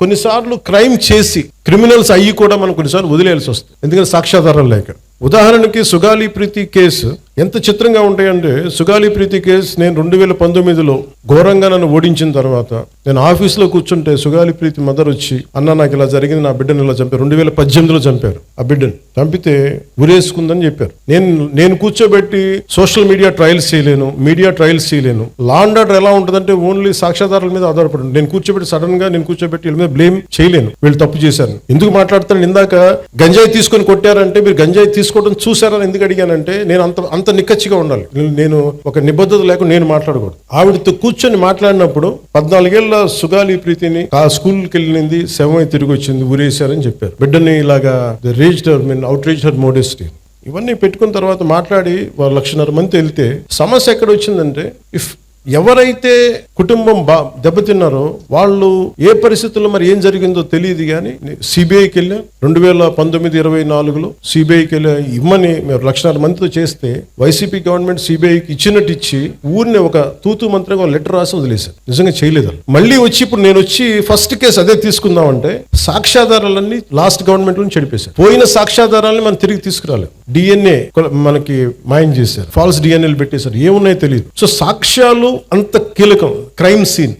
కొన్నిసార్లు క్రైమ్ చేసి క్రిమినల్స్ అయ్యి కూడా మనం కొన్నిసార్లు వదిలేయాల్సి వస్తుంది, ఎందుకంటే సాక్ష్యాధారాలు లేక. ఉదాహరణకి సుగాలి ప్రీతి కేసు ఎంత చిత్రంగా ఉంటాయంటే, సుగాలి ప్రీతి కేసు నేను 2019లో ఘోరంగా నన్ను ఓడించిన తర్వాత నేను ఆఫీస్లో కూర్చుంటే సుగాలి ప్రీతి మదర్ వచ్చి, అన్న నాకు ఇలా జరిగింది, నా బిడ్డను ఇలా చంపారు. 2018లో చంపారు ఆ బిడ్డను. చంపితే ఉరేసుకుందని చెప్పారు. నేను కూర్చోబెట్టి సోషల్ మీడియా ట్రయల్స్ చేయలేను, మీడియా ట్రయల్స్ చేయలేను. లా అండ్ ఆర్డర్ ఎలా ఉంటుందంటే ఓన్లీ సాక్ష్యాధారాల మీద ఆధారపడి నేను కూర్చోబెట్టి సడన్ గా కూర్చోబెట్టి వీళ్ళ మీద బ్లేమ్ చేయలేను. వీళ్ళు తప్పు చేశారు. ఎందుకు మాట్లాడతాను? ఇందాక గంజాయి తీసుకొని కొట్టారంటే మీరు గంజాయి తీసుకోవడం చూసారని ఎందుకు అడిగానంటే, నేను అంత నిక్కచ్చిగా ఉండాలి. నేను ఒక నిబద్ధత లేకుండా నేను మాట్లాడకూడదు. ఆవిడతో కూర్చొని మాట్లాడినప్పుడు 14 ఏళ్ల సుగాలి ప్రీతిని ఆ స్కూల్కి వెళ్ళింది, శవమై తిరిగి వచ్చింది, ఊరేశారని చెప్పారు. బిడ్డని ఇలాగా అవుట్ రీచ్ హర్ మోడెస్టీ ఇవన్నీ పెట్టుకున్న తర్వాత మాట్లాడి వాళ్ళు 1,50,000 మంది వెళ్తే సమస్య ఎక్కడ వచ్చిందంటే, ఎవరైతే కుటుంబం దెబ్బతిన్నారో వాళ్ళు ఏ పరిస్థితుల్లో మరి ఏం జరిగిందో తెలియదు. కానీ సిబిఐకి వెళ్ళా 2019-24లో సిబిఐకి వెళ్ళా ఇమ్మని మేము 1,00,000 మందితో చేస్తే వైసీపీ గవర్నమెంట్ సిబిఐకి ఇచ్చినట్టు ఇచ్చి ఊరిని ఒక తూతు మంత్రంగా లెటర్ రాసి వదిలేశారు. నిజంగా చేయలేదు. మళ్ళీ వచ్చి ఇప్పుడు నేను వచ్చి ఫస్ట్ కేసు అదే తీసుకుందామంటే సాక్ష్యాధారాలన్నీ లాస్ట్ గవర్నమెంట్ నుంచి చెడిపేశారు. పోయిన సాక్ష్యాధారాలని మనం తిరిగి తీసుకురాలేదు. డిఎన్ఏ మనకి మాయం చేశారు, ఫాల్స్ డిఎన్ఏలు పెట్టేశారు, ఏమున్నాయో తెలియదు. సో సాక్ష్యాలు అంత కీలకం. Crime scene